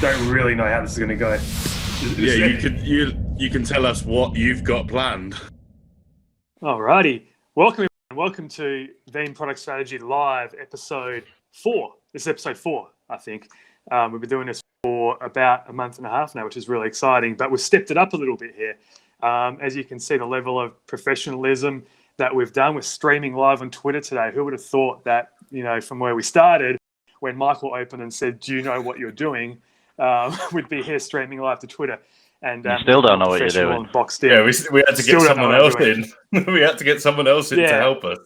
Don't really know how this is going to go. You can tell us what you've got planned. Alrighty, welcome everyone. Welcome to Veeam Product Strategy Live, episode 4. This is episode 4, I think. We've been doing this for about a month and a half now, which is really exciting. But we've stepped it up a little bit here. As you can see, the level of professionalism that we've done. We're streaming live on Twitter today. Who would have thought that, from where we started, when Michael opened and said, "Do you know what you're doing?" We'd be here streaming live to Twitter. And you still don't know what you're doing. Yeah, we had to get someone else in. We had to get someone else in to help us.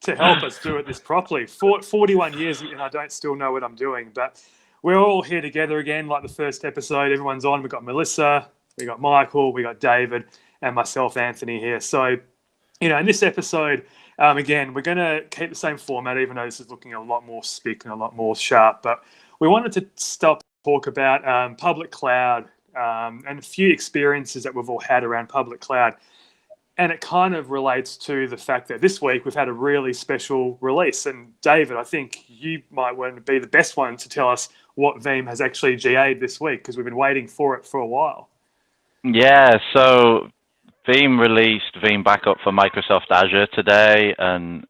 To help us do this properly. 41 years and I don't still know what I'm doing. But we're all here together again, like the first episode. Everyone's on. We've got Melissa, we got Michael, we got David, and myself, Anthony, here. So, in this episode, again, we're going to keep the same format, even though this is looking a lot more spick and a lot more sharp. But we wanted to talk about public cloud and a few experiences that we've all had around public cloud. And it kind of relates to the fact that this week we've had a really special release. And David, I think you might want to be the best one to tell us what Veeam has actually GA'd this week, because we've been waiting for it for a while. Yeah, so Veeam released Veeam Backup for Microsoft Azure today, and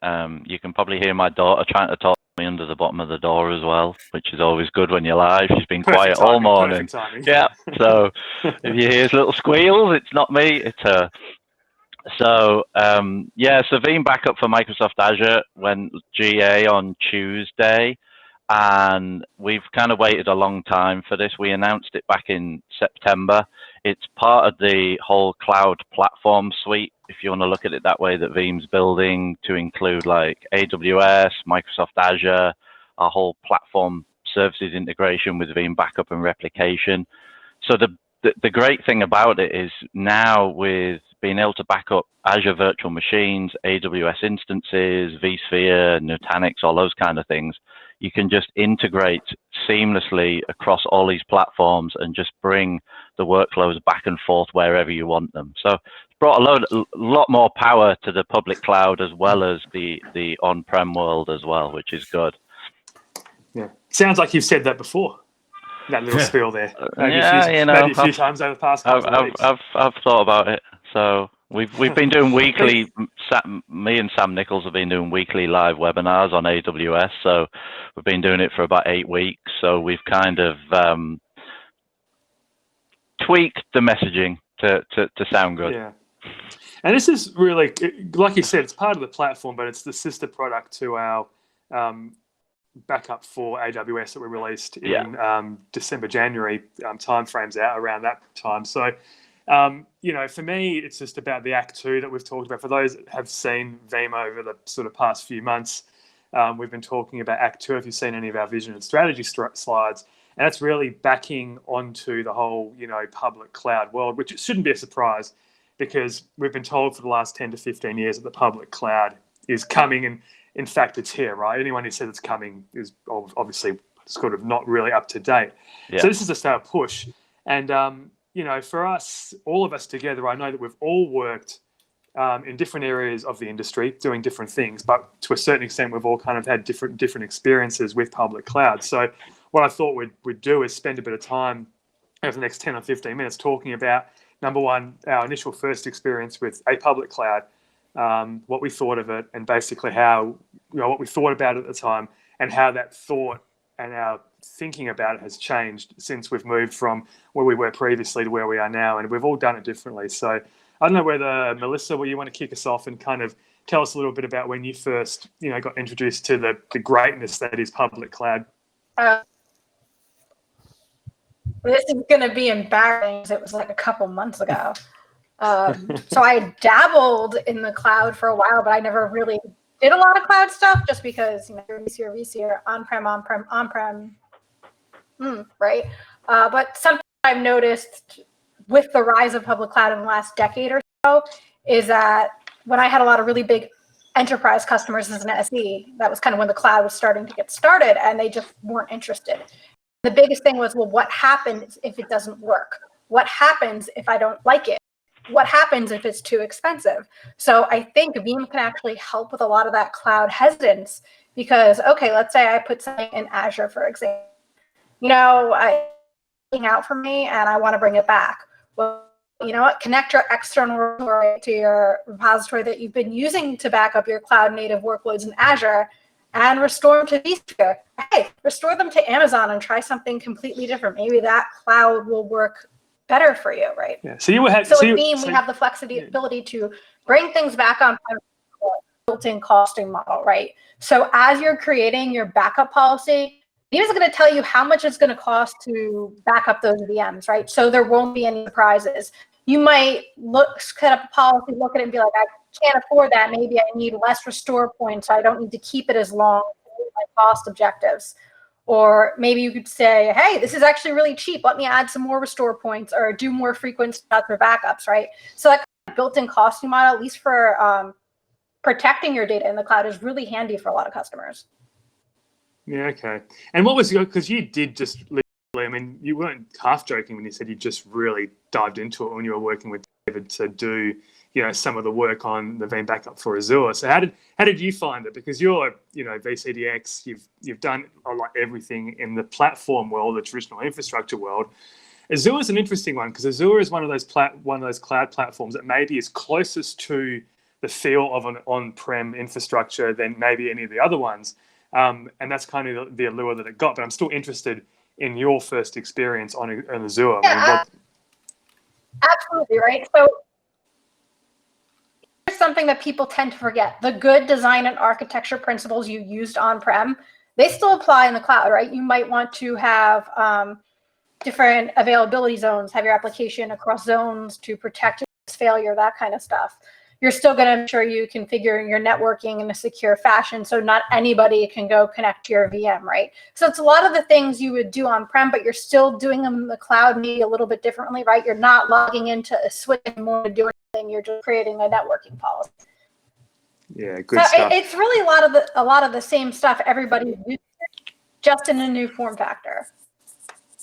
you can probably hear my daughter trying to talk to me under the bottom of the door as well, which is always good when you're live. She's been quiet all morning. Yeah, so if you hear little squeals, it's not me, it's her. So so Veeam Backup for Microsoft Azure went GA on Tuesday, and we've kind of waited a long time for this. We announced it back in September. It's part of the whole cloud platform suite, if you want to look at it that way, that Veeam's building to include like AWS, Microsoft Azure, our whole platform services integration with Veeam Backup and replication. So the great thing about it is now with being able to back up Azure virtual machines, AWS instances, vSphere, Nutanix, all those kind of things, you can just integrate seamlessly across all these platforms and just bring the workloads back and forth wherever you want them. So it's brought a lot more power to the public cloud as well as the on-prem world as well, which is good. Yeah, sounds like you've said that before. That little spiel there. Maybe a few times over the past couple of weeks. I've thought about it. So we've been doing weekly. Me and Sam Nichols have been doing weekly live webinars on AWS. So we've been doing it for about 8 weeks. So we've kind of tweaked the messaging to sound good. Yeah, and this is really, like you said, it's part of the platform, but it's the sister product to our backup for AWS that we released in December, January timeframes out around that time. So, for me, it's just about the Act 2 that we've talked about. For those that have seen Veeam over the sort of past few months, we've been talking about Act 2, if you've seen any of our vision and strategy slides. And that's really backing onto the whole, public cloud world, which it shouldn't be a surprise because we've been told for the last 10 to 15 years that the public cloud is coming, and in fact, it's here, right? Anyone who says it's coming is obviously sort of not really up to date. Yeah. So this is a start push. And, for us, all of us together, I know that we've all worked in different areas of the industry doing different things, but to a certain extent, we've all kind of had different experiences with public cloud. So what I thought we'd do is spend a bit of time over the next 10 or 15 minutes talking about, number one, our initial first experience with a public cloud, what we thought of it, and basically how, what we thought about it at the time, and how that thought and our thinking about it has changed since we've moved from where we were previously to where we are now. And we've all done it differently. So I don't know whether, Melissa, you want to kick us off and kind of tell us a little bit about when you first, got introduced to the greatness that is public cloud. This is going to be embarrassing. It was like a couple months ago. So I dabbled in the cloud for a while, but I never really did a lot of cloud stuff just because, vSphere, on-prem, right? But something I've noticed with the rise of public cloud in the last decade or so is that when I had a lot of really big enterprise customers as an SE, that was kind of when the cloud was starting to get started and they just weren't interested. The biggest thing was, well, what happens if it doesn't work? What happens if I don't like it? what happens if it's too expensive? So I think Veeam can actually help with a lot of that cloud hesitance because, okay, let's say I put something in Azure, for example. It's out for me and I want to bring it back. Well, you know what? Connect your external repository to your repository that you've been using to back up your cloud native workloads in Azure and restore them to vSphere. Hey, restore them to Amazon and try something completely different. Maybe that cloud will work better for you, right? Yeah. So with Veeam, we have the flexibility to bring things back on built-in costing model, right? So as you're creating your backup policy, Veeam is going to tell you how much it's going to cost to back up those VMs, right? So there won't be any surprises. You might set up a policy, look at it and be like, I can't afford that. Maybe I need less restore points. So I don't need to keep it as long to meet my cost objectives. Or maybe you could say, hey, this is actually really cheap. Let me add some more restore points or do more frequent stuff for backups, right? So that kind of built-in costing model, at least for protecting your data in the cloud, is really handy for a lot of customers. Yeah, okay. And what was your, because you did just literally, I mean, you weren't half joking when you said you just really dived into it when you were working with David to do, some of the work on the Veeam Backup for Azure. So how did you find it? Because you're, VCDX, you've done like everything in the platform world, the traditional infrastructure world. Azure is an interesting one because Azure is one of those cloud platforms that maybe is closest to the feel of an on-prem infrastructure than maybe any of the other ones. And that's kind of the allure that it got. But I'm still interested in your first experience on Azure. Yeah, absolutely, right? So here's something that people tend to forget. The good design and architecture principles you used on-prem, they still apply in the cloud, right? You might want to have different availability zones, have your application across zones to protect against failure, that kind of stuff. You're still going to make sure you configure your networking in a secure fashion so not anybody can go connect to your VM, right? So it's a lot of the things you would do on-prem, but you're still doing them in the cloud maybe a little bit differently, right? You're not logging into a switch anymore to do anything. You're just creating a networking policy. Yeah, good stuff. It's really a lot of the same stuff everybody uses, just in a new form factor.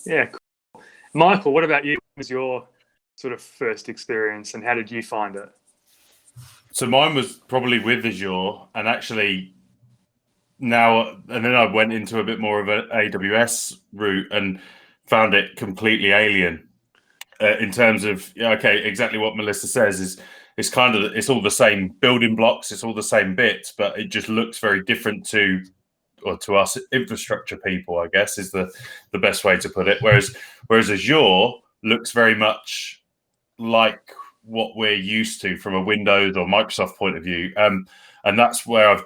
Yeah, cool. Michael, what about you? What was your sort of first experience and how did you find it? So mine was probably with Azure, and actually then I went into a bit more of an AWS route and found it completely alien in terms of, exactly what Melissa says is it's all the same building blocks, it's all the same bits, but it just looks very different to us infrastructure people, I guess is the best way to put it. Whereas Azure looks very much like what we're used to from a Windows or Microsoft point of view, and that's where I've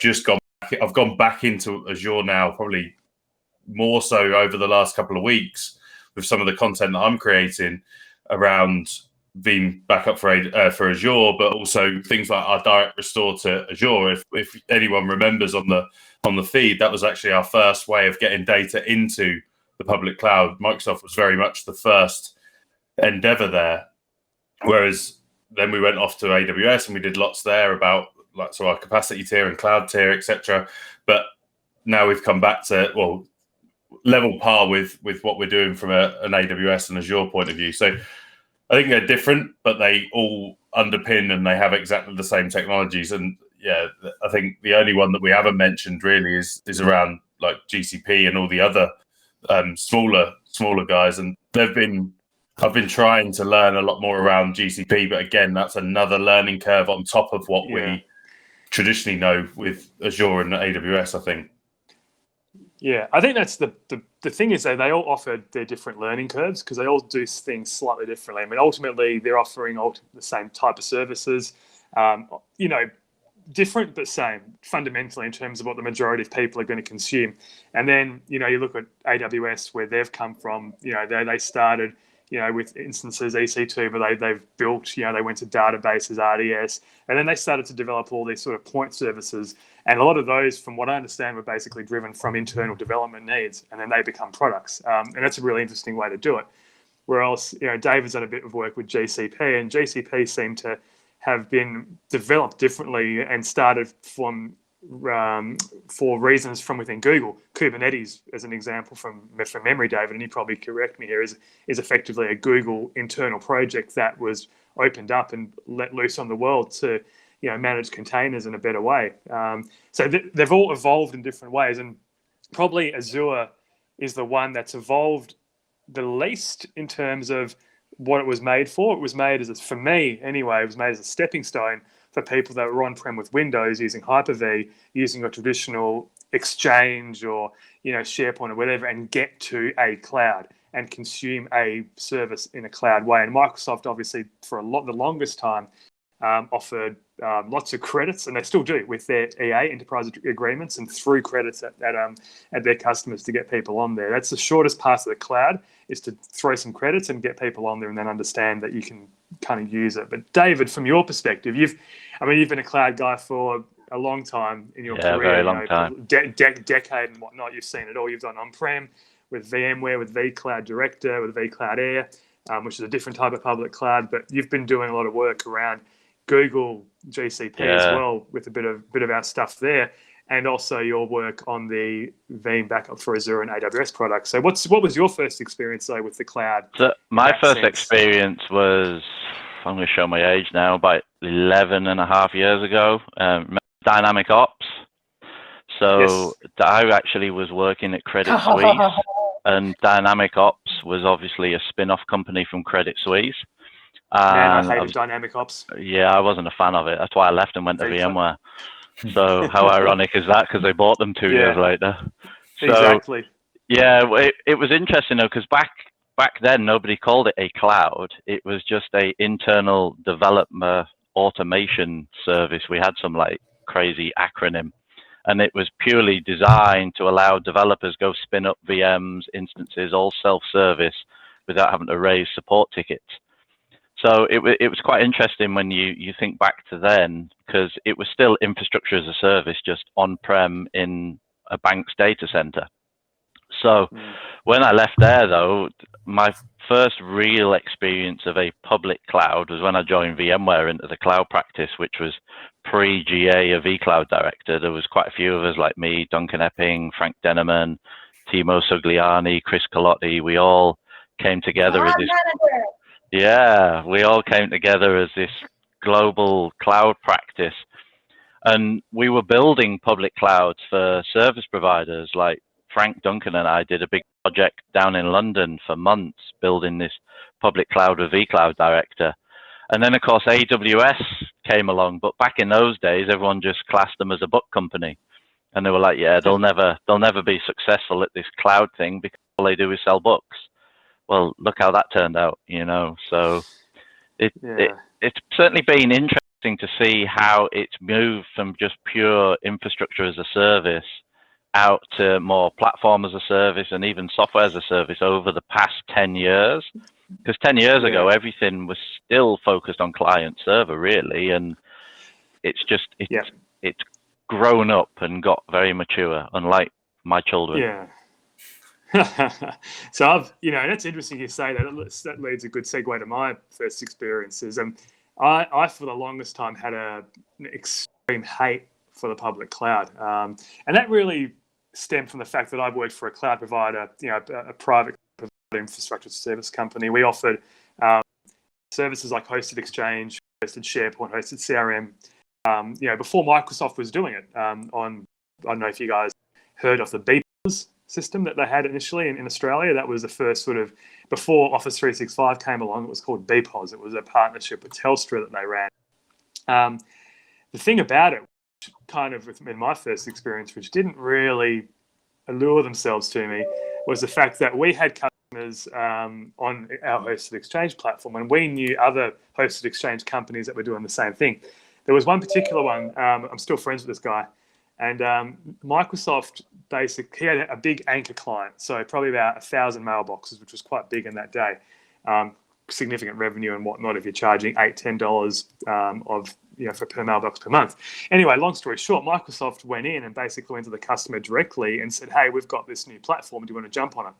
gone back into Azure now, probably more so over the last couple of weeks with some of the content that I'm creating around Veeam Backup for Azure, but also things like our direct restore to Azure. If anyone remembers on the feed, that was actually our first way of getting data into the public cloud. Microsoft was very much the first endeavor there, whereas then we went off to AWS and we did lots there about our capacity tier and cloud tier, etc. But now we've come back to level par with what we're doing from an AWS and Azure point of view. So I think they're different, but they all underpin and they have exactly the same technologies. And yeah, I think the only one that we haven't mentioned really is around like GCP and all the other smaller guys. And I've been trying to learn a lot more around GCP, but again, that's another learning curve on top of what we traditionally know with Azure and AWS, I think. Yeah, I think that's the thing is that they all offer their different learning curves because they all do things slightly differently. I mean, ultimately, they're offering the same type of services, different but same fundamentally in terms of what the majority of people are going to consume. And then, you look at AWS, where they've come from, they started, with instances EC2, but they've built, they went to databases, RDS, and then they started to develop all these sort of point services. And a lot of those, from what I understand, were basically driven from internal development needs, and then they become products. And that's a really interesting way to do it. Whereas, David's done a bit of work with GCP, and GCP seemed to have been developed differently and started from for reasons from within Google. Kubernetes, as an example from memory, David, and you probably correct me here, is effectively a Google internal project that was opened up and let loose on the world to manage containers in a better way. So they've all evolved in different ways, and probably Azure is the one that's evolved the least in terms of what it was made for. It was made for me anyway, it was made as a stepping stone for people that were on-prem with Windows using Hyper-V, using a traditional Exchange or SharePoint or whatever, and get to a cloud and consume a service in a cloud way. And Microsoft, obviously, for the longest time, offered lots of credits, and they still do with their EA enterprise agreements, and threw credits at their customers to get people on there. That's the shortest path of the cloud, is to throw some credits and get people on there, and then understand that you can kind of use it. But David, from your perspective, you've been a cloud guy for a long time in your career. Very long time. Decade and whatnot. You've seen it all. You've done on-prem with VMware, with vCloud Director, with vCloud Air, which is a different type of public cloud. But you've been doing a lot of work around Google GCP as well, with a bit of our stuff there, and also your work on the Veeam Backup for Azure and AWS products. So what was your first experience, though, with the cloud? So my first experience was, I'm going to show my age now, about 11 and a half years ago, Dynamic Ops. So I actually was working at Credit Suisse, and Dynamic Ops was obviously a spin-off company from Credit Suisse. Man, I hated Dynamic Ops. Yeah, I wasn't a fan of it. That's why I left and went to VMware. So how ironic is that? Because they bought them 2 years later. So, exactly. Yeah, it was interesting though, because back then nobody called it a cloud. It was just a internal developer automation service. We had some crazy acronym, and it was purely designed to allow developers go spin up VMs, instances, all self-service, without having to raise support tickets. So it was quite interesting when you think back to then, because it was still infrastructure as a service, just on-prem in a bank's data center. So when I left there, though, my first real experience of a public cloud was when I joined VMware into the cloud practice, which was pre-GA of vCloud Director. There was quite a few of us like me, Duncan Epping, Frank Denneman, Timo Sugliani, Chris Colotti. We all came together as this... Yeah, we all came together as this global cloud practice, and we were building public clouds for service providers. Like Frank, Duncan and I did a big project down in London for months, building this public cloud with vCloud Director. And then of course AWS came along, but back in those days, everyone just classed them as a book company. And they were like, yeah, they'll never be successful at this cloud thing because all they do is sell books. Well, look how that turned out, So it's certainly been interesting to see how it's moved from just pure infrastructure as a service out to more platform as a service and even software as a service over the past 10 years. Because 10 years ago, everything was still focused on client server, really, and it's grown up and got very mature, unlike my children. Yeah. So that's interesting you say that. That leads a good segue to my first experiences. And I for the longest time had an extreme hate for the public cloud, and that really stemmed from the fact that I worked for a cloud provider, a private provider infrastructure service company. We offered services like hosted Exchange, hosted SharePoint, hosted CRM. Before Microsoft was doing it. I don't know if you guys heard of the BPOS system that they had initially in Australia. That was the first sort of, before Office 365 came along, it was called BPOS. It was a partnership with Telstra that they ran. The thing about it, kind of in my first experience, which didn't really allure themselves to me, was the fact that we had customers on our hosted Exchange platform, and we knew other hosted Exchange companies that were doing the same thing. There was one particular one, I'm still friends with this guy, and Microsoft he had a big anchor client, so probably about 1,000 mailboxes, which was quite big in that day. Significant revenue and whatnot if you're charging $8-10 for per mailbox per month. Anyway, long story short, Microsoft went in and basically went to the customer directly and said, "Hey, we've got this new platform. Do you want to jump on it?"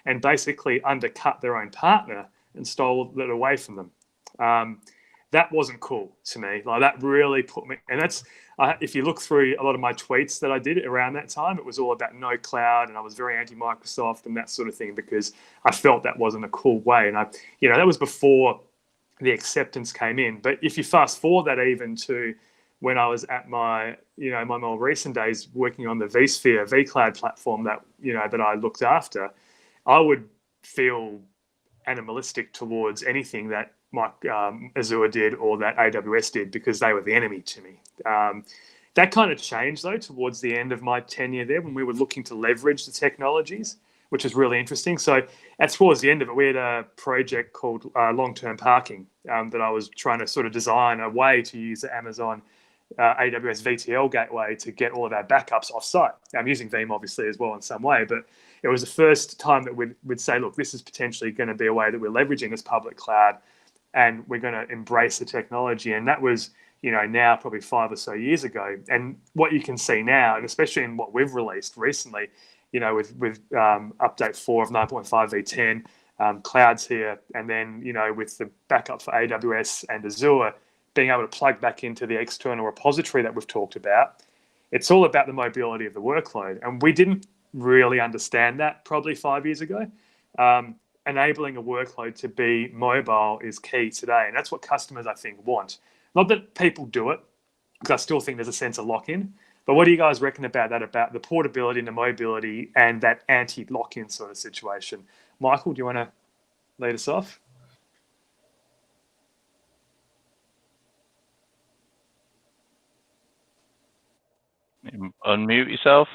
And basically undercut their own partner and stole it away from them. that wasn't cool to me. Like that really put me, and that's if you look through a lot of my tweets that I did around that time, it was all about no cloud, and I was very anti-Microsoft and that sort of thing because I felt that wasn't a cool way. And that was before the acceptance came in. But if you fast forward that even to when I was at my more recent days working on the vSphere vCloud platform that I looked after, I would feel animalistic towards anything that Azure did or that AWS did because they were the enemy to me. That kind of changed though towards the end of my tenure there when we were looking to leverage the technologies, which is really interesting. So towards the end of it, we had a project called long-term parking that I was trying to sort of design a way to use the Amazon AWS VTL gateway to get all of our backups off-site. I'm using Veeam obviously as well in some way, but it was the first time that we'd say, look, this is potentially going to be a way that we're leveraging this public cloud and we're going to embrace the technology. And that was, now probably 5 or so years ago. And what you can see now, and especially in what we've released recently, with update 4 of 9.5 v10, clouds here, and then, with the backup for AWS and Azure, being able to plug back into the external repository that we've talked about, it's all about the mobility of the workload. And we didn't really understand that probably 5 years ago. Enabling a workload to be mobile is key today. And that's what customers, I think, want. Not that people do it, because I still think there's a sense of lock-in. But what do you guys reckon about that, about the portability and the mobility and that anti-lock-in sort of situation? Michael, do you want to lead us off? Unmute yourself.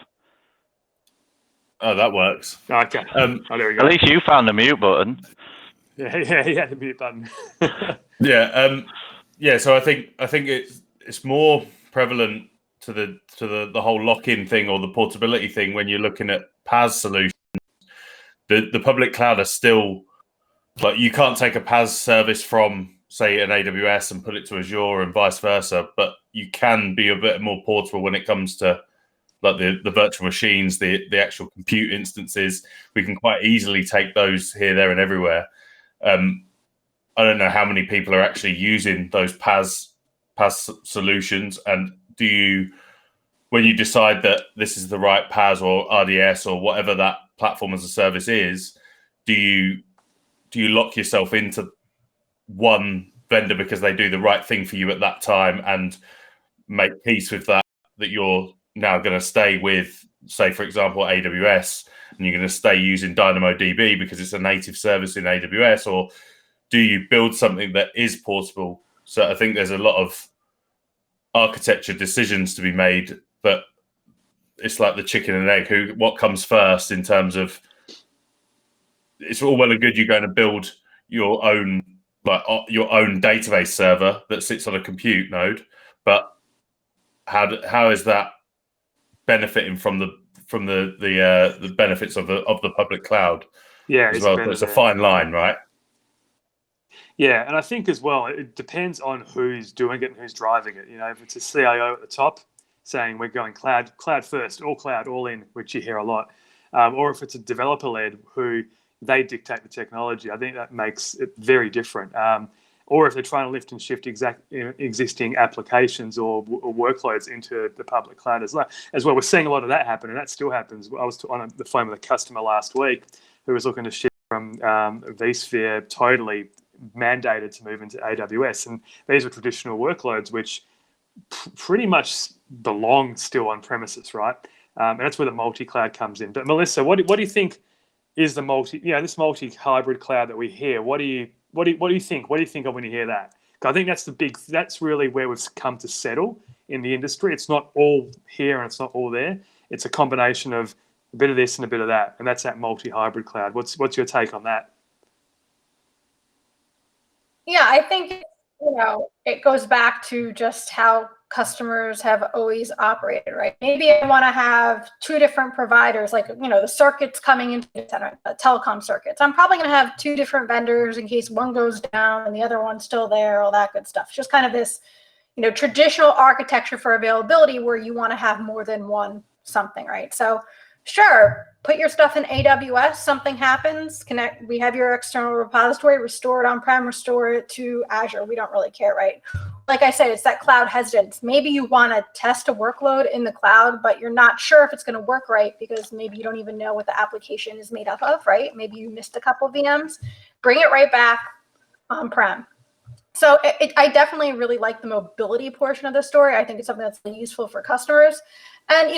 Oh, that works. Okay. There we go. At least you found the mute button. Yeah, the mute button. So I think it's more prevalent to the whole lock-in thing or the portability thing when you're looking at PaaS solutions. The public cloud are still like, you can't take a PaaS service from, say, an AWS and put it to Azure and vice versa, but you can be a bit more portable when it comes to like the virtual machines, the actual compute instances. We can quite easily take those here, there, and everywhere. I don't know how many people are actually using those PaaS solutions, and when you decide that this is the right PaaS or RDS or whatever that platform as a service is, do you lock yourself into one vendor because they do the right thing for you at that time and make peace with that you're now going to stay with, say, for example, AWS, and you're going to stay using DynamoDB because it's a native service in AWS? Or do you build something that is portable? So I think there's a lot of architecture decisions to be made, but it's like the chicken and egg. What comes first in terms of, it's all well and good you're going to build your own database server that sits on a compute node, but how is that benefiting from the benefits of the public cloud? Yeah, as well. It's a fine line, right? Yeah, and I think as well, it depends on who's doing it and who's driving it. If it's a CIO at the top saying we're going cloud first, all in, which you hear a lot, or if it's a developer-led who they dictate the technology, I think that makes it very different. Or if they're trying to lift and shift existing applications or workloads into the public cloud as well. We're seeing a lot of that happen, and that still happens. I was on the phone with a customer last week who was looking to shift from vSphere totally mandated to move into AWS, and these are traditional workloads which pretty much belong still on premises, right? And that's where the multi-cloud comes in. But Melissa, what do you think is the this multi-hybrid cloud that we hear? What do you think? What do you think of when you hear that? Because I think that's really where we've come to settle in the industry. It's not all here and it's not all there. It's a combination of a bit of this and a bit of that, and that's that multi-hybrid cloud. What's your take on that? Yeah, I think, it goes back to just how customers have always operated, right? Maybe I want to have two different providers, like, the circuits coming into the center, telecom circuits. I'm probably going to have two different vendors in case one goes down and the other one's still there, all that good stuff. Just kind of this, traditional architecture for availability where you want to have more than one something, right? So sure, put your stuff in AWS, something happens, we have your external repository, restore it on-prem, restore it to Azure. We don't really care, right? Like I said, it's that cloud hesitance. Maybe you want to test a workload in the cloud, but you're not sure if it's going to work right because maybe you don't even know what the application is made up of, right? Maybe you missed a couple VMs. Bring it right back on-prem. So I definitely really like the mobility portion of the story. I think it's something that's really useful for customers. And,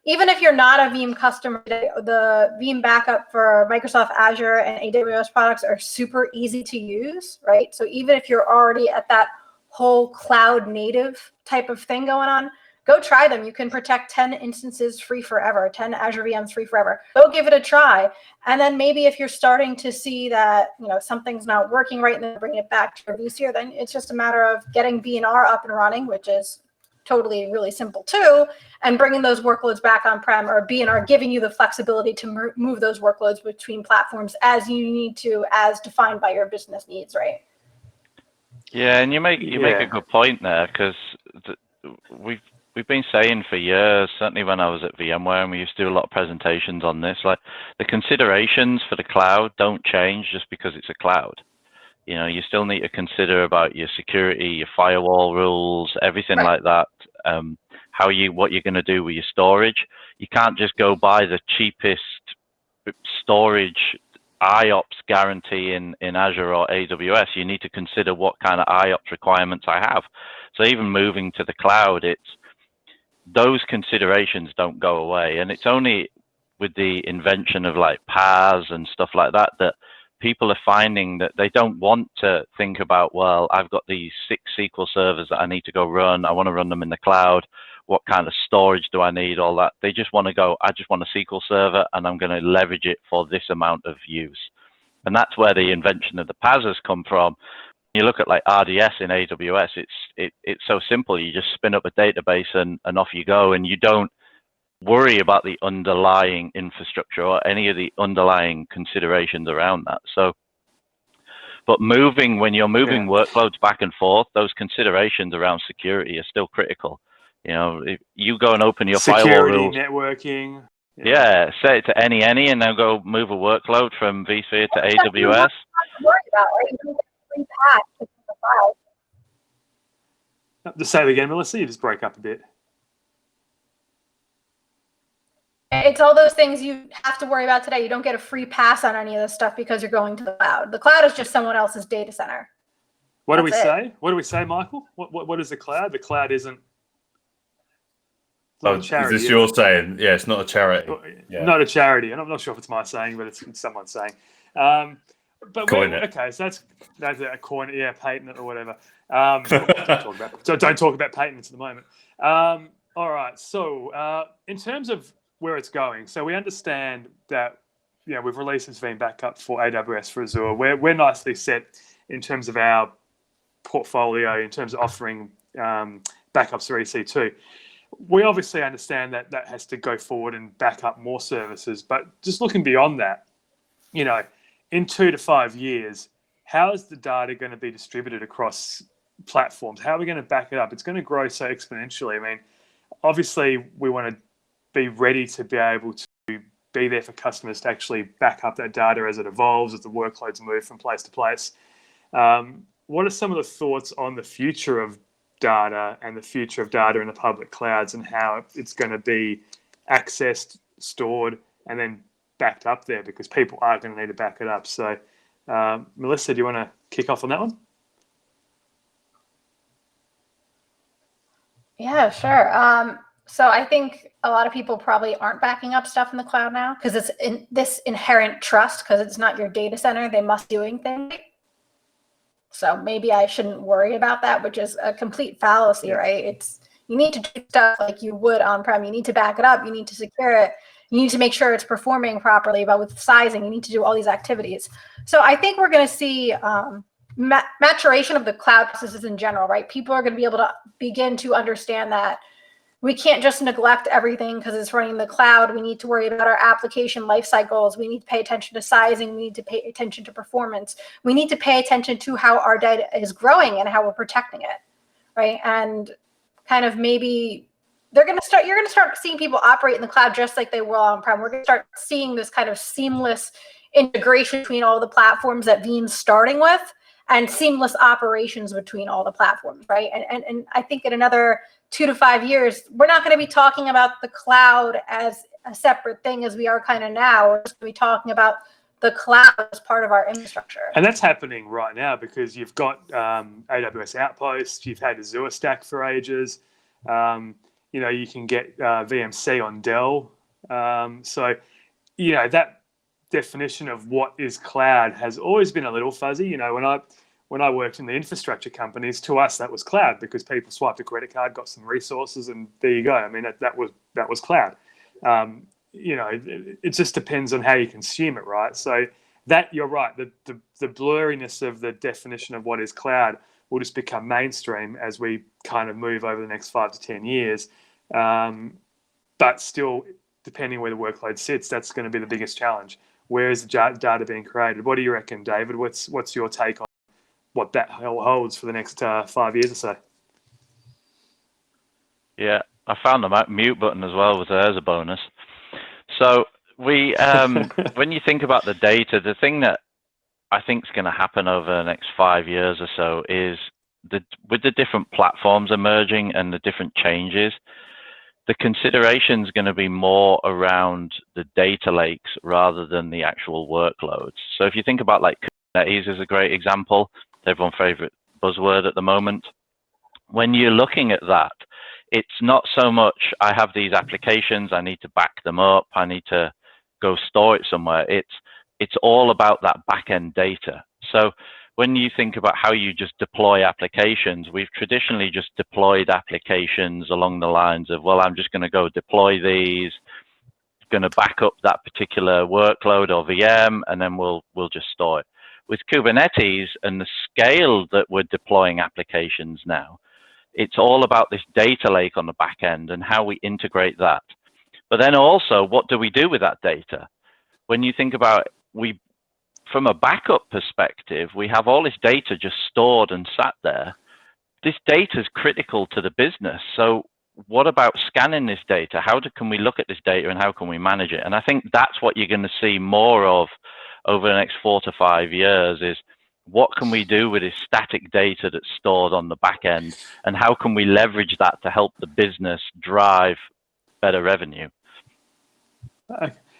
even if you're not a Veeam customer, the Veeam Backup for Microsoft Azure and AWS products are super easy to use, right? So even if you're already at that whole cloud native type of thing going on, go try them. You can protect 10 instances free forever, 10 Azure VMs free forever. Go give it a try. And then maybe if you're starting to see that, something's not working right and then bring it back to your vSphere, then it's just a matter of getting BNR up and running, which is totally really simple too, and bringing those workloads back on-prem, or BNR giving you the flexibility to move those workloads between platforms as you need to, as defined by your business needs, right? Yeah, and you make a good point there, because we've been saying for years, certainly when I was at VMware, and we used to do a lot of presentations on this, like the considerations for the cloud don't change just because it's a cloud. You still need to consider about your security, your firewall rules, everything like that. What you're going to do with your storage. You can't just go buy the cheapest storage IOPS guarantee in Azure or AWS. You need to consider what kind of IOPS requirements I have. So even moving to the cloud, those considerations don't go away. And it's only with the invention of like PaaS and stuff like that that people are finding that they don't want to think about, well, I've got these 6 SQL servers that I need to go run. I want to run them in the cloud. What kind of storage do I need? All that. They just want to go, I just want a SQL server and I'm going to leverage it for this amount of use. And that's where the invention of the PaaS has come from. When you look at like RDS in AWS, it's so simple. You just spin up a database and off you go, and you don't worry about the underlying infrastructure or any of the underlying considerations around that. So, but when you're moving workloads back and forth, those considerations around security are still critical. If you go and open your firewall rules, networking. Yeah, set it to any, and then go move a workload from vSphere to AWS. Worry about, right? You don't get a free patch in the file. Just say it again, Melissa. You just break up a bit. It's all those things you have to worry about today. You don't get a free pass on any of this stuff because you're going to the cloud. The cloud is just someone else's data center. What do we say? What do we say, Michael? What is the cloud? The cloud isn't. Oh, charity, is this your saying? Yeah, it's not a charity. Not a charity, and I'm not sure if it's my saying, but it's someone saying. But coin it. Okay, so that's a coin, patent it or whatever. Don't talk about patents at the moment. All right, so in terms of where it's going, so we understand that we've released this Veeam Backup for AWS, for Azure. We're nicely set in terms of our portfolio, in terms of offering backups for EC2. We obviously understand that has to go forward and back up more services, but just looking beyond that, in 2 to 5 years, how is the data going to be distributed across platforms? How are we going to back it up? It's going to grow so exponentially. I mean, obviously, we want to be ready to be able to be there for customers to actually back up that data as it evolves, as the workloads move from place to place. What are some of the thoughts on the future of data and the future of data in the public clouds and how it's going to be accessed, stored, and then backed up there, because people are going to need to back it up. So, Melissa, do you want to kick off on that one? Yeah, sure. So I think a lot of people probably aren't backing up stuff in the cloud now because it's in this inherent trust, because it's not your data center. They must be doing things. So maybe I shouldn't worry about that, which is a complete fallacy, right? You need to do stuff like you would on-prem. You need to back it up. You need to secure it. You need to make sure it's performing properly, but with sizing, you need to do all these activities. So I think we're going to see maturation of the cloud processes in general, right? People are going to be able to begin to understand that we can't just neglect everything because it's running in the cloud. We need to worry about our application life cycles. We need to pay attention to sizing. We need to pay attention to performance. We need to pay attention to how our data is growing and how we're protecting it, right? And kind of maybe you're going to start seeing people operate in the cloud just like they were on-prem. We're going to start seeing this kind of seamless integration between all the platforms that Veeam's starting with, and seamless operations between all the platforms, right? And I think in another 2 to 5 years, we're not going to be talking about the cloud as a separate thing as we are kind of now. We're just going to be talking about the cloud as part of our infrastructure. And that's happening right now because you've got AWS Outpost, you've had Azure Stack for ages. You can get VMC on Dell. So that definition of what is cloud has always been a little fuzzy. When I worked in the infrastructure companies, to us that was cloud because people swiped a credit card, got some resources, and there you go. I mean, that was cloud. It just depends on how you consume it, right? So that you're right. The blurriness of the definition of what is cloud will just become mainstream as we kind of move over the next 5 to 10 years. But still, depending where the workload sits, that's going to be the biggest challenge. Where is the data being created? What do you reckon, David? What's your take on what that holds for the next 5 years or so? Yeah, I found the mute button as well was there as a bonus. So we, when you think about the data, the thing that I think is going to happen over the next 5 years or so is with the different platforms emerging and the different changes, the consideration is going to be more around the data lakes rather than the actual workloads. So if you think about like Kubernetes is a great example, everyone's favorite buzzword at the moment. When you're looking at that, it's not so much I have these applications, I need to back them up, I need to go store it somewhere. It's all about that back-end data. So when you think about how you just deploy applications, we've traditionally just deployed applications along the lines of, well, I'm just going to go deploy these, going to back up that particular workload or VM, and then we'll just store it. With Kubernetes and the scale that we're deploying applications now, it's all about this data lake on the back end and how we integrate that. But then also, what do we do with that data? When you think about from a backup perspective, we have all this data just stored and sat there. This data is critical to the business. So what about scanning this data? Can we look at this data and how can we manage it? And I think that's what you're going to see more of over the next 4 to 5 years is what can we do with this static data that's stored on the back end, and how can we leverage that to help the business drive better revenue?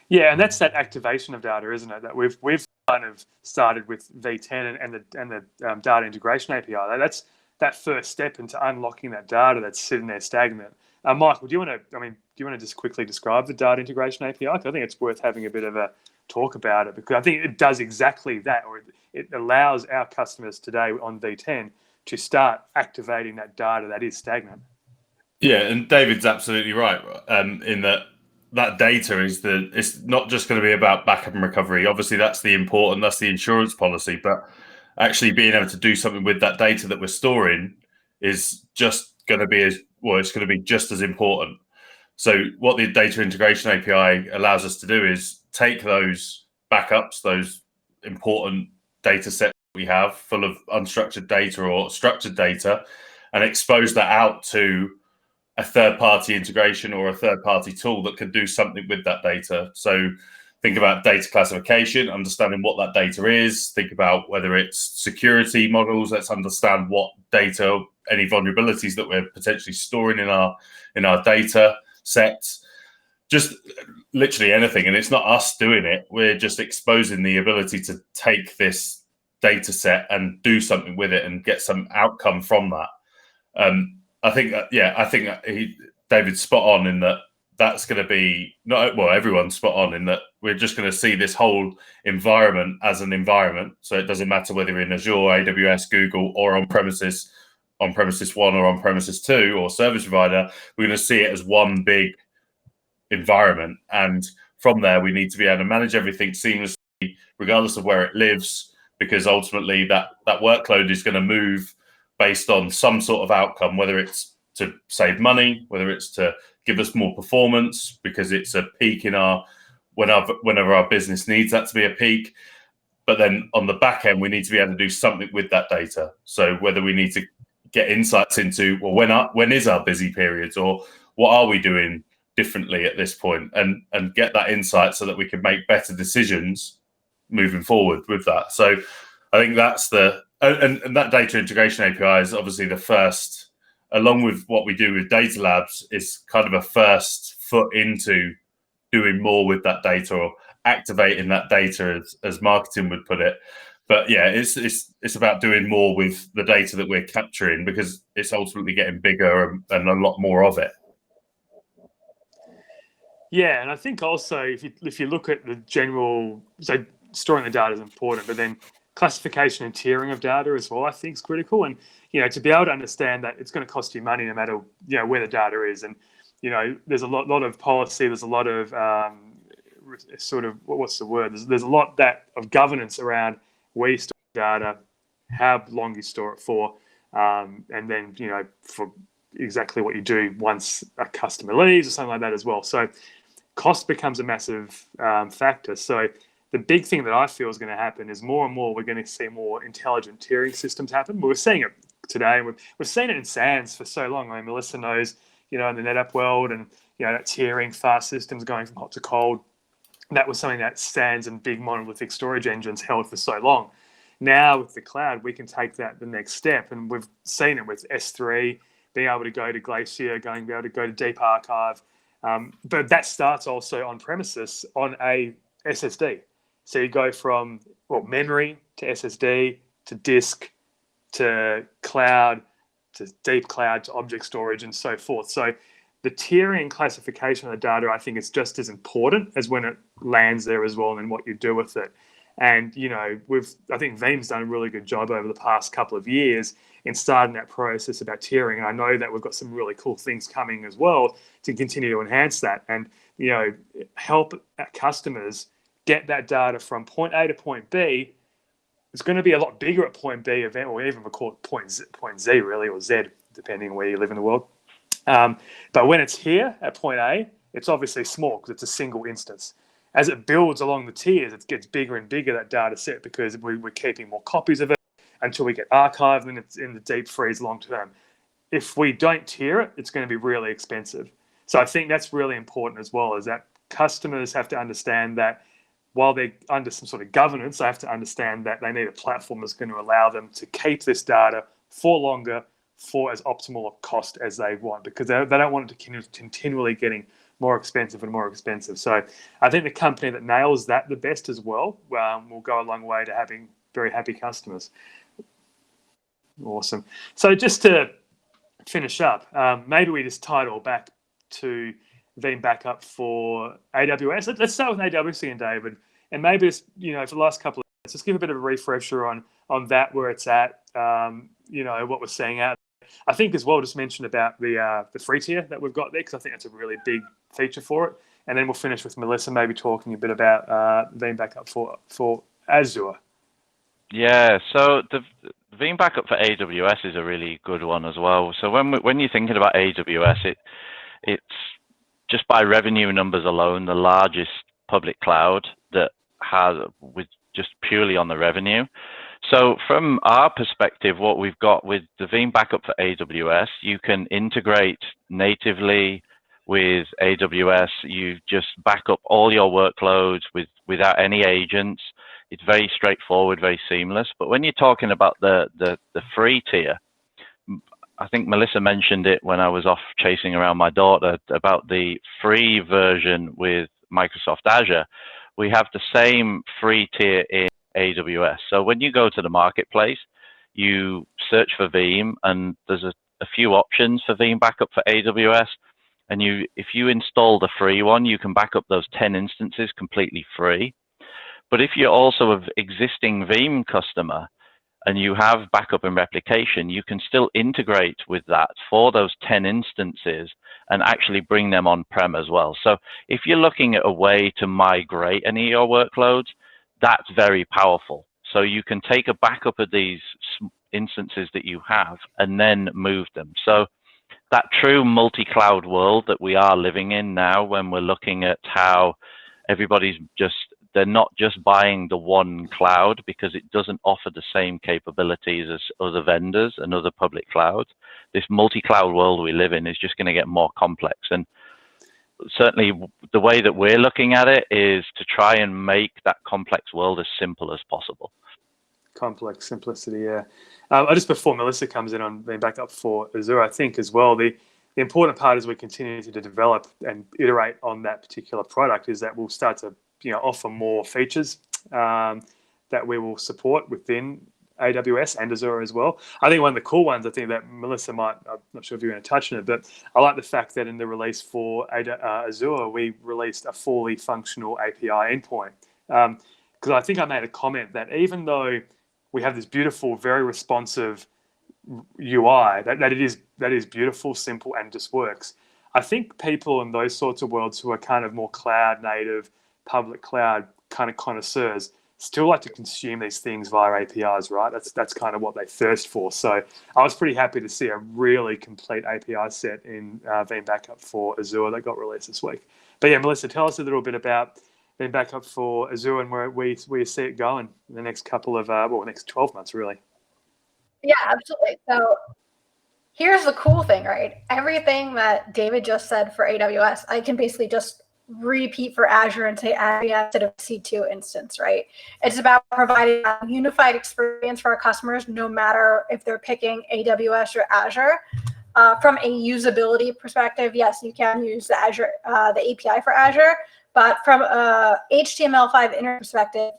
Yeah, and that's that activation of data, isn't it? That we've kind of started with V10 and the data integration API. That's that first step into unlocking that data that's sitting there stagnant. Michael, do you want to just quickly describe the data integration API? I think it's worth having a bit of a talk about it because I think it does exactly that, or it allows our customers today on V10 to start activating that data that is stagnant. Yeah, and David's absolutely right in that data it's not just going to be about backup and recovery. Obviously, that's the insurance policy, but actually being able to do something with that data that we're storing is just going to be it's going to be just as important. So what the data integration API allows us to do is take those backups, those important data sets we have full of unstructured data or structured data, and expose that out to a third-party integration or a third-party tool that can do something with that data. So think about data classification, understanding what that data is. Think about whether it's security models. Let's understand what data, any vulnerabilities that we're potentially storing in our data sets. Just literally anything. And it's not us doing it. We're just exposing the ability to take this data set and do something with it and get some outcome from that. I think David's spot on in that that's going to be everyone's spot on in that we're just going to see this whole environment as an environment. So it doesn't matter whether you're in Azure, AWS, Google, or on premises 1 or on premises 2 or service provider. We're going to see it as one big environment. And from there, we need to be able to manage everything seamlessly, regardless of where it lives, because ultimately that workload is going to move based on some sort of outcome, whether it's to save money, whether it's to give us more performance because it's a peak in whenever our business needs that to be a peak. But then on the back end, we need to be able to do something with that data. So whether we need to get insights into, well, when is our busy periods, or what are we doing differently at this point, and get that insight so that we can make better decisions moving forward with that. So I think that's and that data integration API is obviously the first, along with what we do with data labs, is kind of a first foot into doing more with that data, or activating that data, as marketing would put it. But yeah, it's about doing more with the data that we're capturing, because it's ultimately getting bigger and a lot more of it. Yeah, and I think also if you look at the general, so storing the data is important, but then classification and tiering of data as well, I think is critical. And to be able to understand that it's going to cost you money no matter where the data is, and there's a lot of policy, there's a lot of sort of what's the word? There's a lot of governance around where you store data, how long you store it for, and then for exactly what you do once a customer leaves or something like that as well. So cost becomes a massive factor. So the big thing that I feel is going to happen is more and more we're going to see more intelligent tiering systems happen. We're seeing it today. We've seen it in SANS for so long. I mean, Melissa knows, in the NetApp world, and that tiering fast systems going from hot to cold. That was something that SANS and big monolithic storage engines held for so long. Now with the cloud, we can take that the next step, and we've seen it with S3 being able to go to Glacier, be able to go to Deep Archive. But that starts also on premises on a SSD. So you go from memory to SSD to disk to cloud to deep cloud to object storage and so forth. So the tiering classification of the data, I think, is just as important as when it lands there as well, and what you do with it. And I think Veeam's done a really good job over the past couple of years in starting that process about tiering. And I know that we've got some really cool things coming as well to continue to enhance that and help customers get that data from point A to point B. It's going to be a lot bigger at point B, or even we call it point Z really, or Z, depending on where you live in the world. But when it's here at point A, it's obviously small because it's a single instance. As it builds along the tiers, it gets bigger and bigger, that data set, because we're keeping more copies of it until we get archived, and it's in the deep freeze long term. If we don't tier it, it's going to be really expensive. So I think that's really important as well, is that customers have to understand that while they're under some sort of governance, they have to understand that they need a platform that's going to allow them to keep this data for longer, for as optimal a cost as they want, because they don't want it to continually getting more expensive and more expensive. So I think the company that nails that the best as well will go a long way to having very happy customers. Awesome. So just to finish up, maybe we just tie it all back to Veeam Backup for AWS. Let's start with AWS again, David, and maybe just for the last couple of minutes, just give a bit of a refresher on that, where it's at, what we're seeing out. I think as well, just mention about the free tier that we've got there, because I think that's a really big feature for it. And then we'll finish with Melissa, maybe talking a bit about Veeam Backup for Azure. Yeah, so the Veeam Backup for AWS is a really good one as well. So when you're thinking about AWS, it's just by revenue numbers alone, the largest public cloud that has, with just purely on the revenue. So from our perspective, what we've got with the Veeam Backup for AWS, you can integrate natively with AWS. You just back up all your workloads without any agents. It's very straightforward, very seamless. But when you're talking about the free tier, I think Melissa mentioned it when I was off chasing around my daughter about the free version with Microsoft Azure. We have the same free tier in AWS. So when you go to the marketplace, you search for Veeam, and there's a few options for Veeam Backup for AWS. And if you install the free one, you can back up those 10 instances completely free. But if you're also an existing Veeam customer and you have backup and replication, you can still integrate with that for those 10 instances and actually bring them on-prem as well. So if you're looking at a way to migrate any of your workloads, that's very powerful. So you can take a backup of these instances that you have and then move them. So that true multi-cloud world that we are living in now, when we're looking at how everybody's just they're not just buying the one cloud because it doesn't offer the same capabilities as other vendors and other public clouds. This multi-cloud world we live in is just going to get more complex. And certainly the way that we're looking at it is to try and make that complex world as simple as possible. Complex simplicity, yeah. Just before Melissa comes in on Veeam Backup for Azure, I think as well, the important part as we continue to develop and iterate on that particular product is that we'll start to offer more features that we will support within AWS and Azure as well. I think one of the cool ones, I think that Melissa might, I'm not sure if you're going to touch on it, but I like the fact that in the release for Azure, we released a fully functional API endpoint. Because I think I made a comment that even though we have this beautiful, very responsive UI, that is beautiful, simple, and just works. I think people in those sorts of worlds who are kind of more cloud native, public cloud kind of connoisseurs still like to consume these things via APIs, right? That's kind of what they thirst for. So I was pretty happy to see a really complete API set in Veeam Backup for Azure that got released this week. But yeah, Melissa, tell us a little bit about Veeam Backup for Azure and where we see it going in the next couple of, next 12 months, really. Yeah, absolutely. So here's the cool thing, right? Everything that David just said for AWS, I can basically just repeat for Azure and say AWS instead of C2 instance, right? It's about providing a unified experience for our customers, no matter if they're picking AWS or Azure. From a usability perspective, yes, you can use the Azure, the API for Azure, but from a HTML5 interface perspective,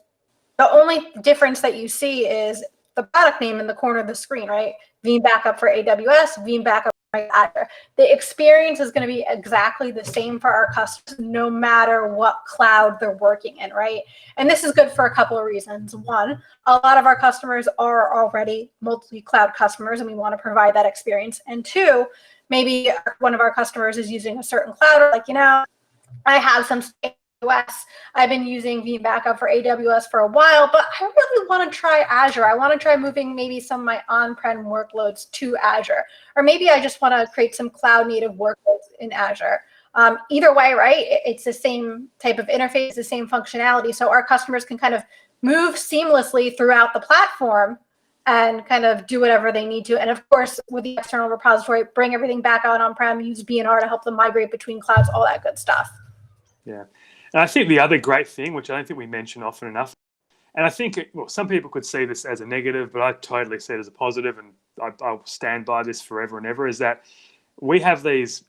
the only difference that you see is the product name in the corner of the screen, right? Veeam Backup for AWS, Veeam Backup for Azure. The experience is going to be exactly the same for our customers, no matter what cloud they're working in, right? And this is good for a couple of reasons. One, a lot of our customers are already multi-cloud customers, and we want to provide that experience. And two, maybe one of our customers is using a certain cloud, like, I have some AWS. I've been using Veeam Backup for AWS for a while, but I really want to try Azure. I want to try moving maybe some of my on-prem workloads to Azure, or maybe I just want to create some cloud-native workloads in Azure. Either way, right? It's the same type of interface, the same functionality, so our customers can kind of move seamlessly throughout the platform and kind of do whatever they need to. And of course, with the external repository, bring everything back out on-prem, use BNR to help them migrate between clouds, all that good stuff. Yeah. And I think the other great thing, which I don't think we mention often enough, and I think some people could see this as a negative, but I totally see it as a positive, and I'll stand by this forever and ever, is that we have these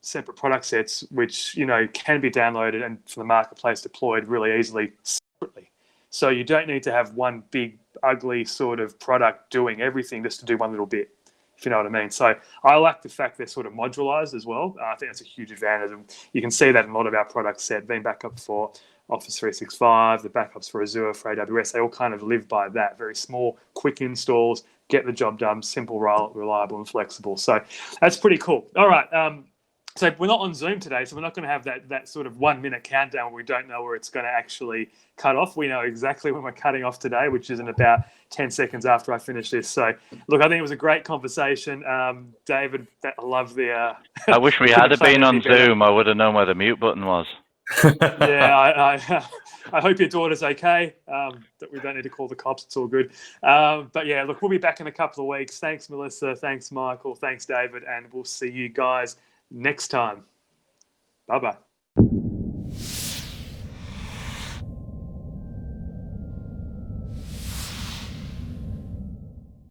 separate product sets which can be downloaded and from the marketplace deployed really easily separately. So you don't need to have one big, ugly sort of product doing everything just to do one little bit, if you know what I mean. So I like the fact they're sort of modularized as well. I think that's a huge advantage. And you can see that in a lot of our product set, Veeam Backup for Office 365, the backups for Azure, for AWS, they all kind of live by that. Very small, quick installs, get the job done, simple, reliable, and flexible. So that's pretty cool. All right. So we're not on Zoom today, so we're not going to have that sort of 1 minute countdown where we don't know where it's going to actually cut off. We know exactly when we're cutting off today, which is in about 10 seconds after I finish this. So, look, I think it was a great conversation. David, I love the... I wish we had been on Zoom. I would have known where the mute button was. Yeah, I hope your daughter's okay, that we don't need to call the cops. It's all good. But yeah, look, we'll be back in a couple of weeks. Thanks, Melissa. Thanks, Michael. Thanks, David. And we'll see you guys next time. Bye-bye.